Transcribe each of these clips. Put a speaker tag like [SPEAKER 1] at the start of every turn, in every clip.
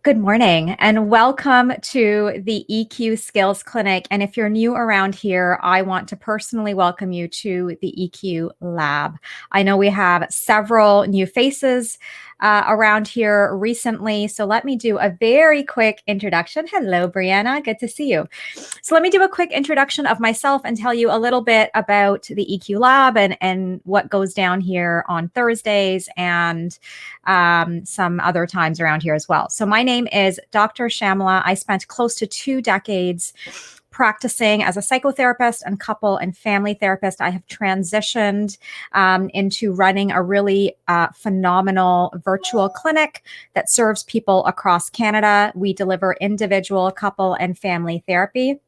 [SPEAKER 1] Good morning and welcome to the EQ Skills Clinic. And if you're new around here, I want to personally welcome you to the EQ Lab. I know we have several new faces around here recently, so let me do a very quick introduction. Hello, Brianna. Good to see you. So let me do a quick introduction of myself and tell you a little bit about the EQ Lab and what goes down here on Thursdays and some other times around here as well. So my name is Dr. Shamla. I spent close to 2 decades practicing as a psychotherapist and couple and family therapist. I have transitioned into running a really phenomenal virtual clinic that serves people across Canada. We deliver individual, couple, and family therapy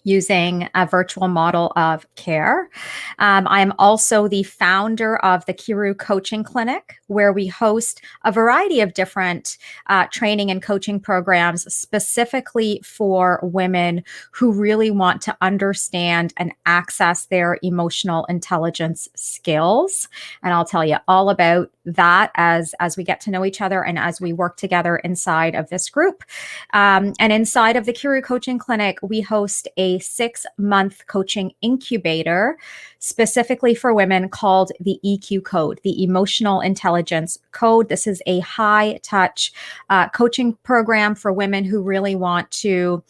[SPEAKER 1] using a virtual model of care. I am also the founder of the Kiru Coaching Clinic, where we host a variety of different training and coaching programs specifically for women who really want to understand and access their emotional intelligence skills. And I'll tell you all about that as we get to know each other and as we work together inside of this group. And inside of the Kiru Coaching Clinic, we host a 6-month coaching incubator specifically for women called the EQ Code, the Emotional Intelligence Code. This is a high touch coaching program for women who really want to,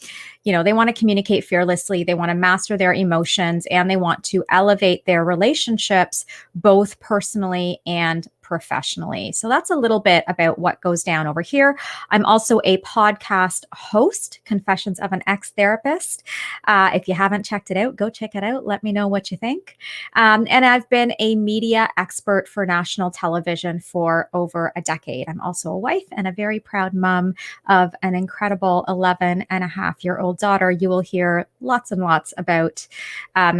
[SPEAKER 1] they want to communicate fearlessly, they want to master their emotions, and they want to elevate their relationships, both personally and professionally. So that's a little bit about what goes down over here. I'm also a podcast host, Confessions of an Ex-Therapist. If you haven't checked it out, go check it out. Let me know what you think. And I've been a media expert for national television for over a decade. I'm also a wife and a very proud mom of an incredible 11-and-a-half-year-old daughter. You will hear lots and lots about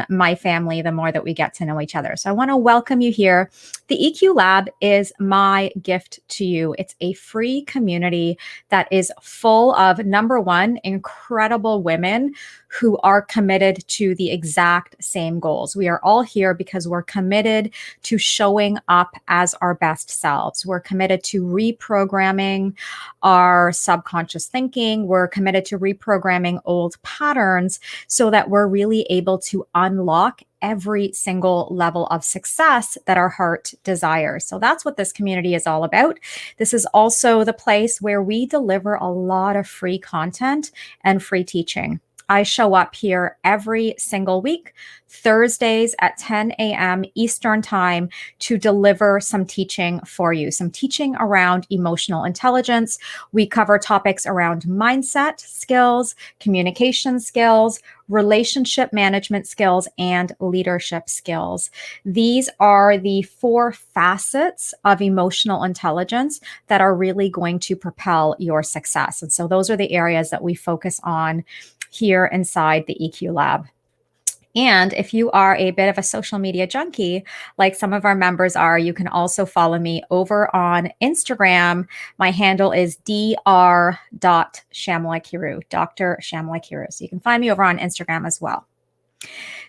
[SPEAKER 1] my family the more that we get to know each other. So I want to welcome you here. The EQ Lab is my gift to you. It's a free community that is full of, number one, incredible women who are committed to the exact same goals. We are all here because we're committed to showing up as our best selves. We're committed to reprogramming our subconscious thinking. We're committed to reprogramming old patterns so that we're really able to unlock every single level of success that our heart desires. So that's what this community is all about. This is also the place where we deliver a lot of free content and free teaching. I show up here every single week, Thursdays at 10 a.m. Eastern Time, to deliver some teaching for you, some teaching around emotional intelligence. We cover topics around mindset skills, communication skills, relationship management skills, and leadership skills. These are the 4 facets of emotional intelligence that are really going to propel your success. And so those are the areas that we focus on here inside the EQ Lab. And if you are a bit of a social media junkie, like some of our members are, you can also follow me over on Instagram. My handle is dr.shamlakiru, Dr. Shamlakiru. So you can find me over on Instagram as well.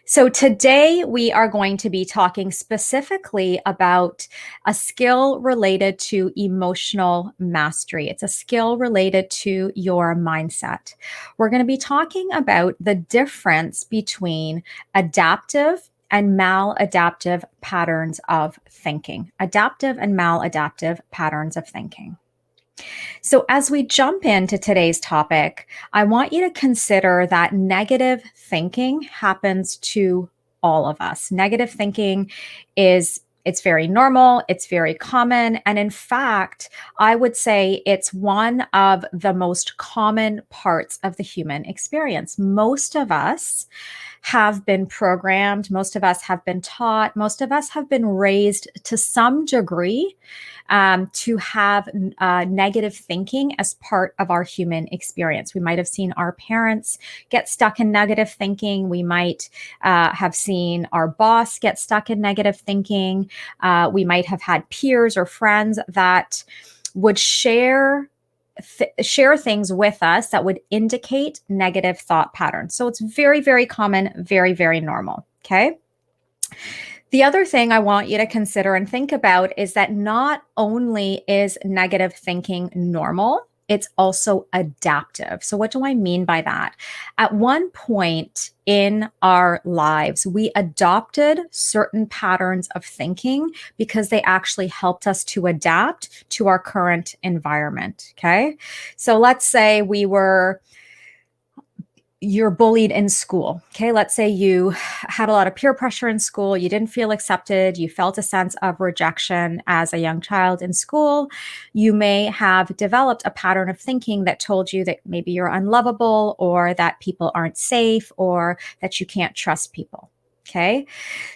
[SPEAKER 1] So today we are going to be talking specifically about a skill related to emotional mastery. It's a skill related to your mindset. We're going to be talking about the difference between adaptive and maladaptive patterns of thinking. Adaptive and maladaptive patterns of thinking. So as we jump into today's topic, I want you to consider that negative thinking happens to all of us. Negative thinking it's very normal, it's very common, and in fact, I would say it's one of the most common parts of the human experience. Most of us have been programmed, most of us have been taught, most of us have been raised to some degree to have negative thinking as part of our human experience. We might have seen our parents get stuck in negative thinking. We might have seen our boss get stuck in negative thinking. We might have had peers or friends that would share things with us that would indicate negative thought patterns. So it's very, very common, very, very normal. Okay. The other thing I want you to consider and think about is that not only is negative thinking normal, it's also adaptive. So, what do I mean by that? At one point in our lives, we adopted certain patterns of thinking because they actually helped us to adapt to our current environment. Okay. So, let's say you're bullied in school. Okay. Let's say you had a lot of peer pressure in school. You didn't feel accepted. You felt a sense of rejection as a young child in school. You may have developed a pattern of thinking that told you that maybe you're unlovable or that people aren't safe or that you can't trust people. Okay.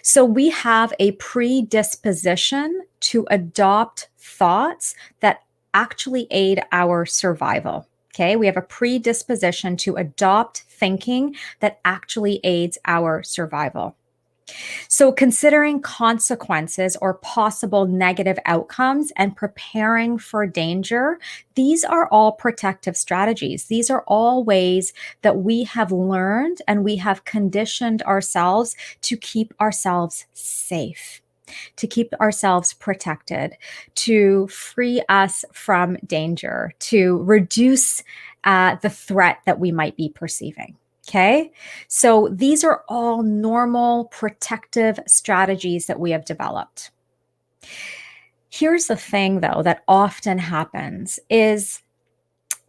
[SPEAKER 1] So we have a predisposition to adopt thoughts that actually aid our survival. Okay, we have a predisposition to adopt thinking that actually aids our survival. So, considering consequences or possible negative outcomes and preparing for danger, these are all protective strategies. These are all ways that we have learned and we have conditioned ourselves to keep ourselves safe, to keep ourselves protected, to free us from danger, to reduce the threat that we might be perceiving. Okay. So these are all normal protective strategies that we have developed. Here's the thing, though, that often happens is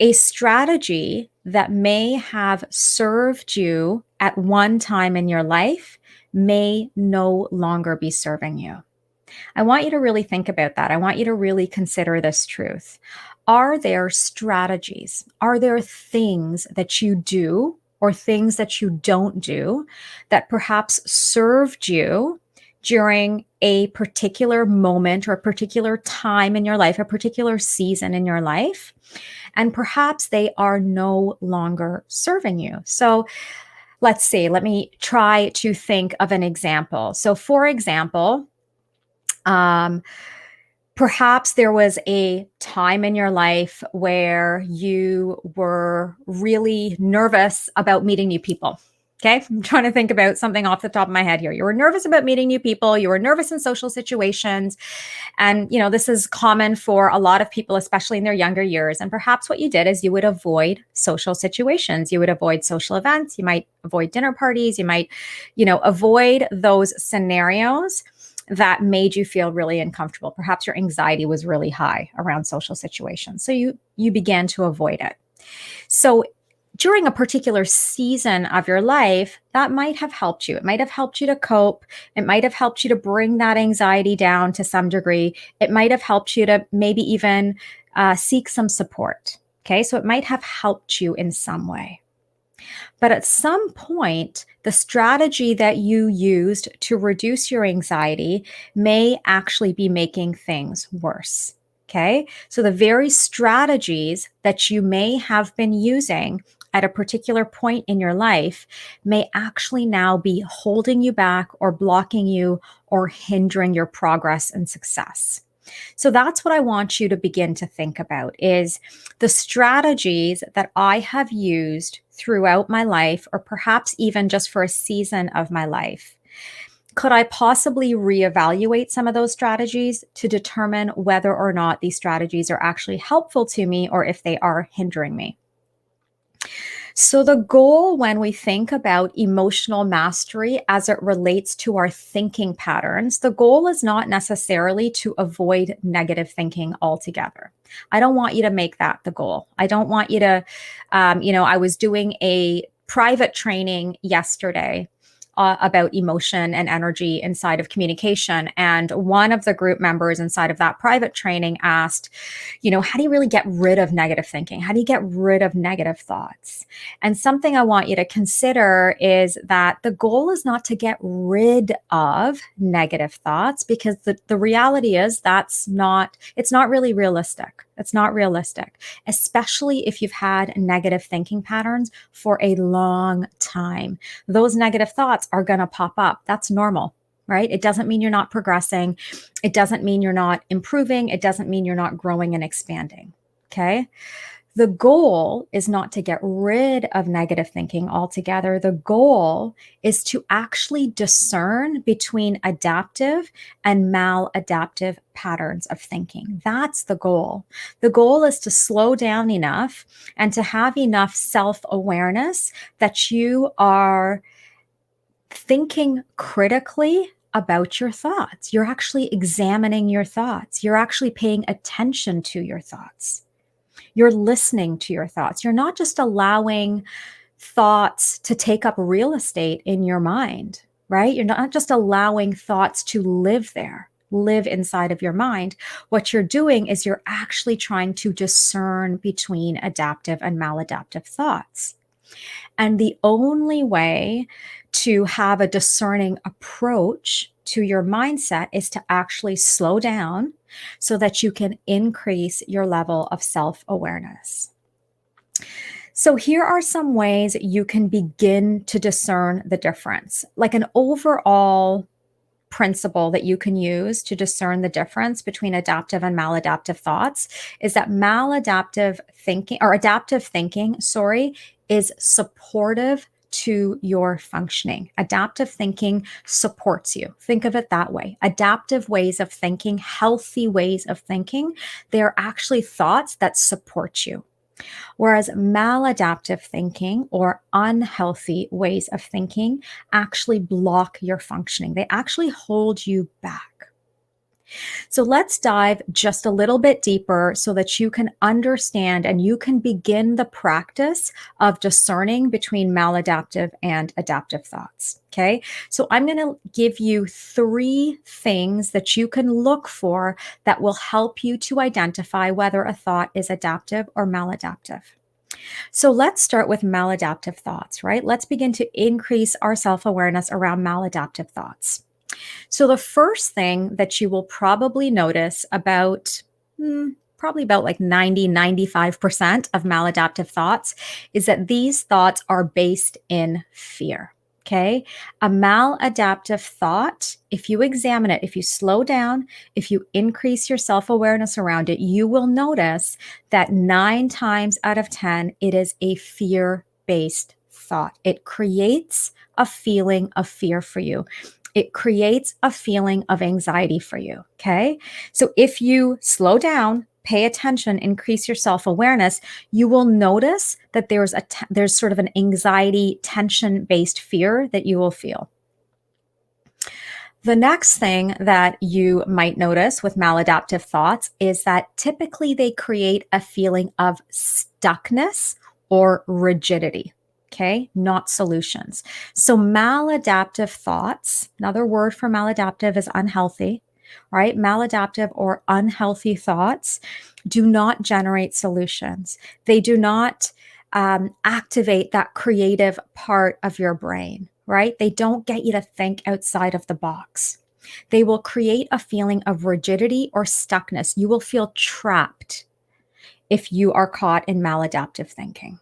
[SPEAKER 1] a strategy that may have served you at one time in your life may no longer be serving you. I want you to really think about that. I want you to really consider this truth. Are there strategies? Are there things that you do or things that you don't do that perhaps served you during a particular moment or a particular time in your life, a particular season in your life? And perhaps they are no longer serving you. So let's see, let me try to think of an example. So, for example, um, perhaps there was a time in your life where you were really nervous about meeting new people. Okay. I'm trying to think about something off the top of my head here. You were nervous about meeting new people. You were nervous in social situations. And, this is common for a lot of people, especially in their younger years. And perhaps what you did is you would avoid social situations. You would avoid social events. You might avoid dinner parties. You might, avoid those scenarios that made you feel really uncomfortable. Perhaps your anxiety was really high around social situations. So you began to avoid it. So during a particular season of your life, that might have helped you. It might have helped you to cope. It might have helped you to bring that anxiety down to some degree. It might have helped you to maybe even seek some support. Okay, so it might have helped you in some way. But at some point, the strategy that you used to reduce your anxiety may actually be making things worse. Okay. So the very strategies that you may have been using at a particular point in your life may actually now be holding you back or blocking you or hindering your progress and success. So that's what I want you to begin to think about is the strategies that I have used throughout my life, or perhaps even just for a season of my life. Could I possibly reevaluate some of those strategies to determine whether or not these strategies are actually helpful to me or if they are hindering me? So, the goal when we think about emotional mastery as it relates to our thinking patterns, the goal is not necessarily to avoid negative thinking altogether. I don't want you to make that the goal. I don't want you to, I was doing a private training yesterday about emotion and energy inside of communication. And one of the group members inside of that private training asked, how do you really get rid of negative thinking? How do you get rid of negative thoughts? And something I want you to consider is that the goal is not to get rid of negative thoughts, because the reality is it's not really realistic. It's not realistic, especially if you've had negative thinking patterns for a long time. Those negative thoughts are going to pop up. That's normal, right? It doesn't mean you're not progressing. It doesn't mean you're not improving. It doesn't mean you're not growing and expanding. Okay. The goal is not to get rid of negative thinking altogether. The goal is to actually discern between adaptive and maladaptive patterns of thinking. That's the goal. The goal is to slow down enough and to have enough self-awareness that you are thinking critically about your thoughts. You're actually examining your thoughts. You're actually paying attention to your thoughts. You're listening to your thoughts. You're not just allowing thoughts to take up real estate in your mind, right? You're not just allowing thoughts to live there, live inside of your mind. What you're doing is you're actually trying to discern between adaptive and maladaptive thoughts. And the only way to have a discerning approach to your mindset is to actually slow down so that you can increase your level of self-awareness. So here are some ways you can begin to discern the difference. Like an overall principle that you can use to discern the difference between adaptive and maladaptive thoughts is that maladaptive thinking or adaptive thinking, is supportive to your functioning. Adaptive thinking supports you. Think of it that way. Adaptive ways of thinking, healthy ways of thinking, they're actually thoughts that support you. Whereas maladaptive thinking or unhealthy ways of thinking actually block your functioning. They actually hold you back. So let's dive just a little bit deeper so that you can understand and you can begin the practice of discerning between maladaptive and adaptive thoughts. Okay. So I'm going to give you 3 things that you can look for that will help you to identify whether a thought is adaptive or maladaptive. So let's start with maladaptive thoughts, right? Let's begin to increase our self-awareness around maladaptive thoughts. So the first thing that you will probably notice about probably about like 90-95% of maladaptive thoughts is that these thoughts are based in fear. Okay. A maladaptive thought, if you examine it, if you slow down, if you increase your self awareness around it, you will notice that 9 times out of 10, it is a fear based thought. It creates a feeling of fear for you. It creates a feeling of anxiety for you. Okay. So if you slow down, pay attention, increase your self-awareness, you will notice that there's sort of an anxiety, tension-based fear that you will feel. The next thing that you might notice with maladaptive thoughts is that typically they create a feeling of stuckness or rigidity. Okay, not solutions. So maladaptive thoughts, another word for maladaptive is unhealthy, right? Maladaptive or unhealthy thoughts do not generate solutions. They do not activate that creative part of your brain, right? They don't get you to think outside of the box. They will create a feeling of rigidity or stuckness. You will feel trapped if you are caught in maladaptive thinking.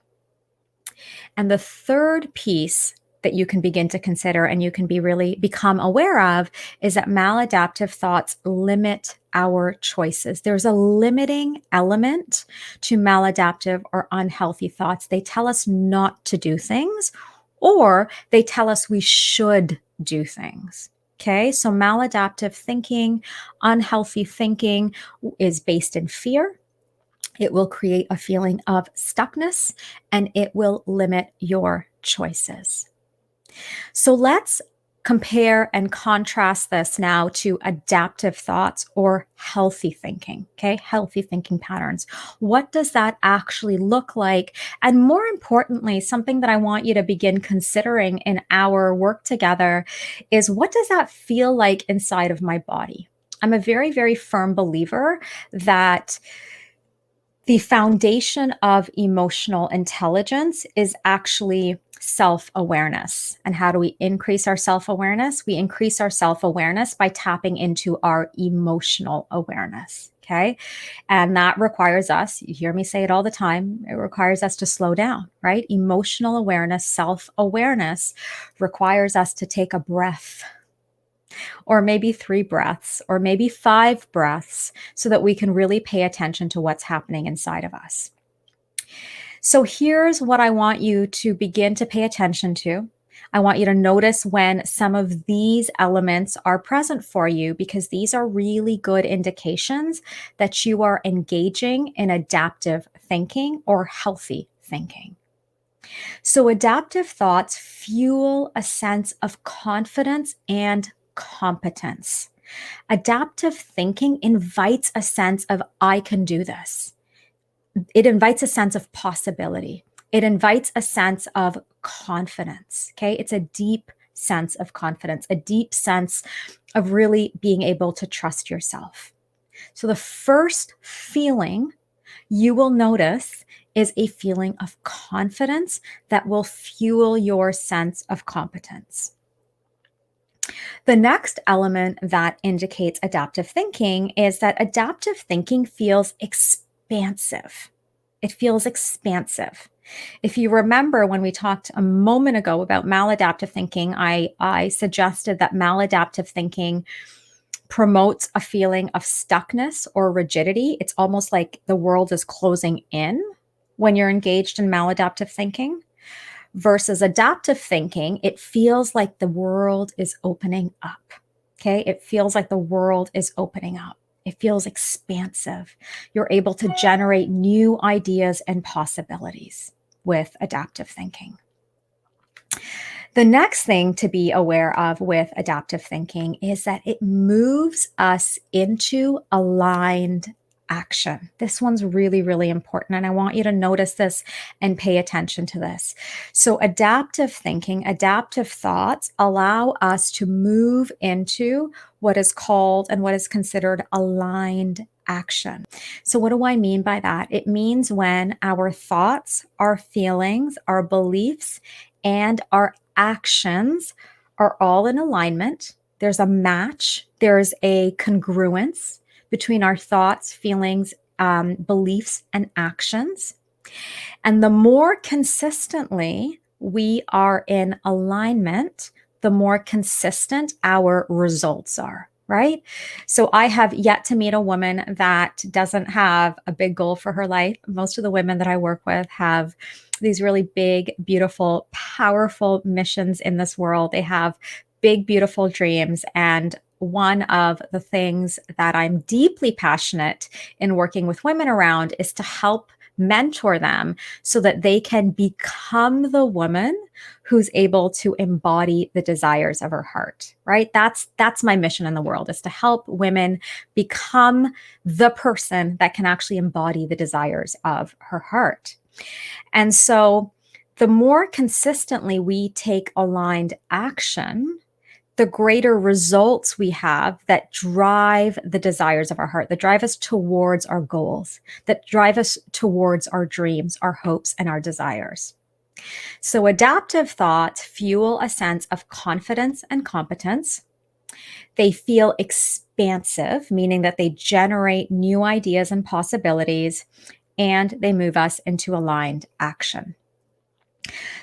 [SPEAKER 1] And the third piece that you can begin to consider and you can become aware of is that maladaptive thoughts limit our choices. There's a limiting element to maladaptive or unhealthy thoughts. They tell us not to do things, or they tell us we should do things. Okay, so maladaptive thinking, unhealthy thinking is based in fear. It will create a feeling of stuckness and it will limit your choices. So let's compare and contrast this now to adaptive thoughts or healthy thinking, okay? Healthy thinking patterns. What does that actually look like? And more importantly, something that I want you to begin considering in our work together is what does that feel like inside of my body? I'm a very, very firm believer that the foundation of emotional intelligence is actually self-awareness. And how do we increase our self-awareness? We increase our self-awareness by tapping into our emotional awareness. Okay. And that requires us, you hear me say it all the time, it requires us to slow down, right? Emotional awareness, self-awareness requires us to take a breath, or maybe 3 breaths, or maybe 5 breaths, so that we can really pay attention to what's happening inside of us. So here's what I want you to begin to pay attention to. I want you to notice when some of these elements are present for you, because these are really good indications that you are engaging in adaptive thinking or healthy thinking. So, adaptive thoughts fuel a sense of confidence and competence. Adaptive thinking invites a sense of, I can do this. It invites a sense of possibility. It invites a sense of confidence. Okay. It's a deep sense of confidence, a deep sense of really being able to trust yourself. So, the first feeling you will notice is a feeling of confidence that will fuel your sense of competence. The next element that indicates adaptive thinking is that adaptive thinking feels expansive. It feels expansive. If you remember when we talked a moment ago about maladaptive thinking, I suggested that maladaptive thinking promotes a feeling of stuckness or rigidity. It's almost like the world is closing in when you're engaged in maladaptive thinking. Versus adaptive thinking, it feels like the world is opening up. Okay. It feels like the world is opening up. It feels expansive. You're able to generate new ideas and possibilities with adaptive thinking. The next thing to be aware of with adaptive thinking is that it moves us into aligned action. This one's really, really important. And I want you to notice this and pay attention to this. So, adaptive thinking, adaptive thoughts allow us to move into what is called and what is considered aligned action. So, what do I mean by that? It means when our thoughts, our feelings, our beliefs, and our actions are all in alignment. There's a match, there's a congruence between our thoughts, feelings, beliefs, and actions. And the more consistently we are in alignment, the more consistent our results are. Right? So I have yet to meet a woman that doesn't have a big goal for her life. Most of the women that I work with have these really big, beautiful, powerful missions in this world. They have big, beautiful dreams. And one of the things that I'm deeply passionate in working with women around is to help mentor them so that they can become the woman who's able to embody the desires of her heart, right? That's my mission in the world, is to help women become the person that can actually embody the desires of her heart. And so the more consistently we take aligned action, the greater results we have that drive the desires of our heart, that drive us towards our goals, that drive us towards our dreams, our hopes, and our desires. So, adaptive thoughts fuel a sense of confidence and competence. They feel expansive, meaning that they generate new ideas and possibilities, and they move us into aligned action.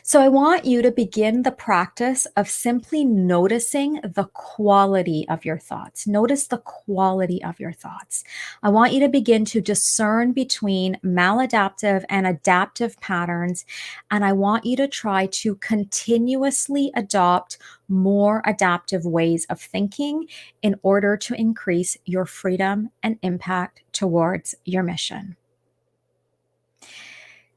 [SPEAKER 1] So I want you to begin the practice of simply noticing the quality of your thoughts. Notice the quality of your thoughts. I want you to begin to discern between maladaptive and adaptive patterns. And I want you to try to continuously adopt more adaptive ways of thinking in order to increase your freedom and impact towards your mission.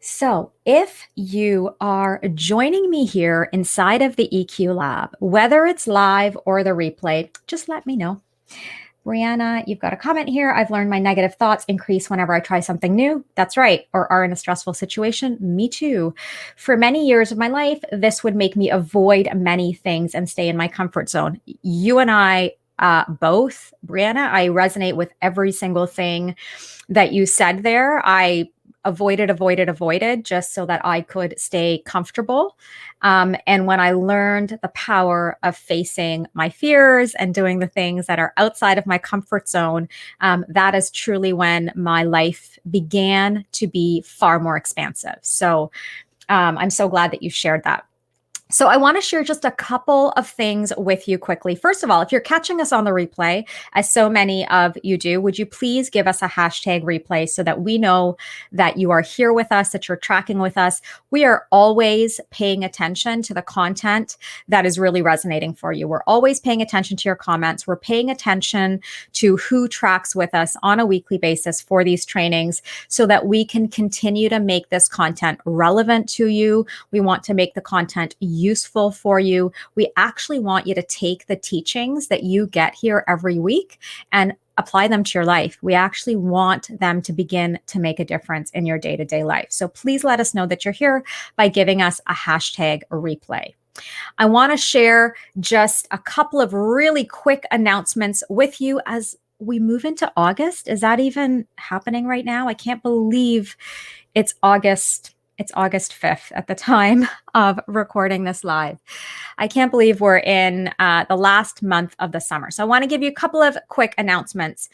[SPEAKER 1] So, if you are joining me here inside of the EQ Lab, whether it's live or the replay, just let me know. Brianna, you've got a comment here. I've learned my negative thoughts increase whenever I try something new. That's right. Or are in a stressful situation. Me too. For many years of my life, this would make me avoid many things and stay in my comfort zone. You and I both, Brianna, I resonate with every single thing that you said there. I avoided just so that I could stay comfortable. And when I learned the power of facing my fears and doing the things that are outside of my comfort zone, that is truly when my life began to be far more expansive. So I'm so glad that you shared that. So I want to share just a couple of things with you quickly. First of all, if you're catching us on the replay, as so many of you do, would you please give us a hashtag replay so that we know that you are here with us, that you're tracking with us. We are always paying attention to the content that is really resonating for you. We're always paying attention to your comments. We're paying attention to who tracks with us on a weekly basis for these trainings so that we can continue to make this content relevant to you. We want to make the content useful for you. We actually want you to take the teachings that you get here every week and apply them to your life. We actually want them to begin to make a difference in your day-to-day life. So please let us know that you're here by giving us a hashtag replay. I want to share just a couple of really quick announcements with you as we move into August. Is that even happening right now? I can't believe it's August 5th at the time of recording this live. I can't believe we're in the last month of the summer. So I want to give you a couple of quick announcements.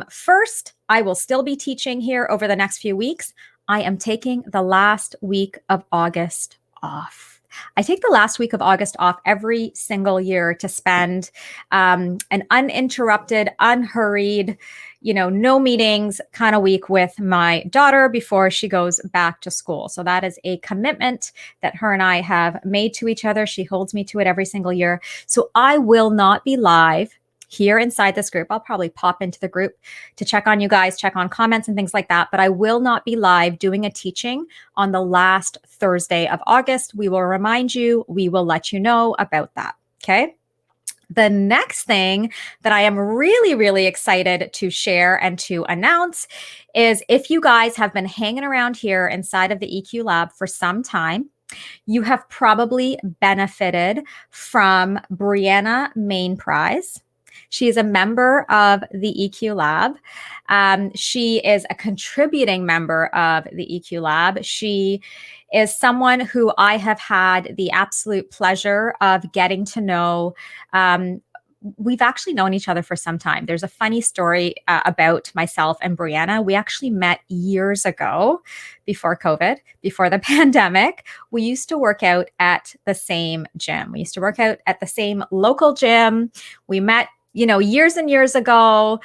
[SPEAKER 1] First, I will still be teaching here over the next few weeks. I am taking the last week of August off. I take the last week of August off every single year to spend an uninterrupted, unhurried, no meetings kind of week with my daughter before she goes back to school. So that is a commitment that her and I have made to each other. She holds me to it every single year. So I will not be live here inside this group. I'll probably pop into the group to check on you guys, check on comments and things like that. But I will not be live doing a teaching on the last Thursday of August. We will remind you, we will let you know about that. Okay. The next thing that I am really, really excited to share and to announce is if you guys have been hanging around here inside of the EQ Lab for some time, you have probably benefited from Brianna Main Prize. She is a member of the EQ Lab. She is a contributing member of the EQ Lab. She is someone who I have had the absolute pleasure of getting to know. We've actually known each other for some time. There's a funny story about myself and Brianna. We actually met years ago before COVID, before the pandemic. We used to work out at the same gym. We used to work out at the same local gym. We met years and years ago.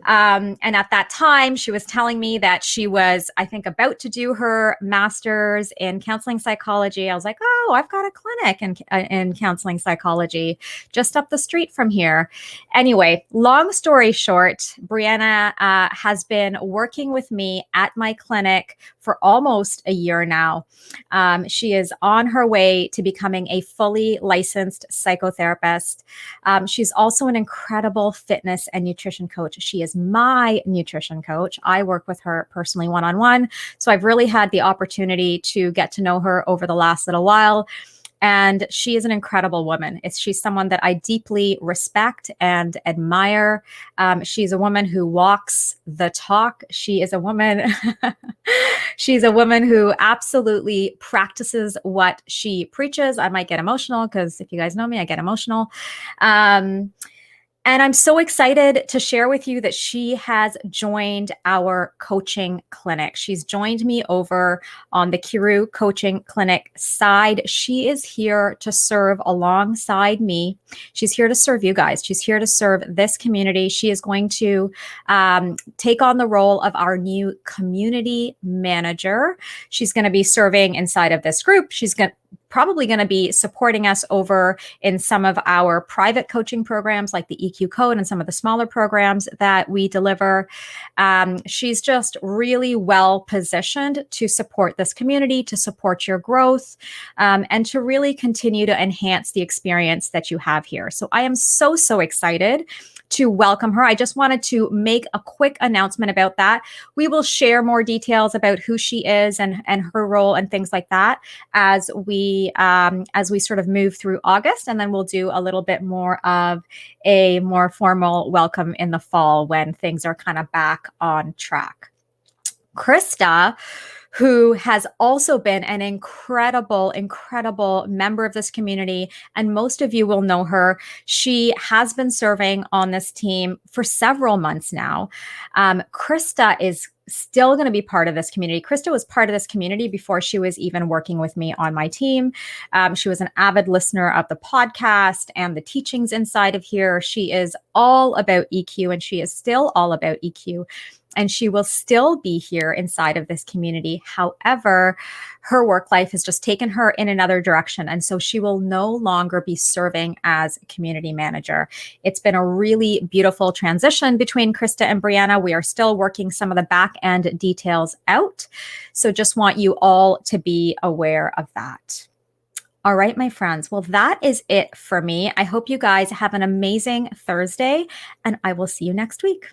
[SPEAKER 1] And at that time, she was telling me that she was, I think, about to do her master's in counseling psychology. I was like, oh, I've got a clinic in counseling psychology just up the street from here. Anyway, long story short, Brianna has been working with me at my clinic for almost a year now. She is on her way to becoming a fully licensed psychotherapist. She's also an incredible fitness and nutrition coach. She is my nutrition coach. I work with her personally one-on-one. So I've really had the opportunity to get to know her over the last little while. And she is an incredible woman. She's someone that I deeply respect and admire. She's a woman who walks the talk. She is a woman. She's a woman who absolutely practices what she preaches. I might get emotional because if you guys know me, I get emotional. And I'm so excited to share with you that she has joined our coaching clinic. She's joined me over on the Kiru Coaching Clinic side. She is here to serve alongside me. She's here to serve you guys. She's here to serve this community. She is going to take on the role of our new community manager. She's going to be serving inside of this group. She's probably going to be supporting us over in some of our private coaching programs like the EQ Code and some of the smaller programs that we deliver. She's just really well positioned to support this community, to support your growth, and to really continue to enhance the experience that you have here. So I am so, so excited to welcome her. I just wanted to make a quick announcement about that. We will share more details about who she is and her role and things like that as we sort of move through August, and then we'll do a little bit more of a more formal welcome in the fall when things are kind of back on track. Krista, who has also been an incredible, incredible member of this community. And most of you will know her. She has been serving on this team for several months now. Krista is still going to be part of this community. Krista was part of this community before she was even working with me on my team. She was an avid listener of the podcast and the teachings inside of here. She is all about EQ, and she is still all about EQ. And she will still be here inside of this community. However, her work life has just taken her in another direction. And so she will no longer be serving as a community manager. It's been a really beautiful transition between Krista and Brianna. We are still working some of the back end details out. So just want you all to be aware of that. All right, my friends. Well, that is it for me. I hope you guys have an amazing Thursday, and I will see you next week.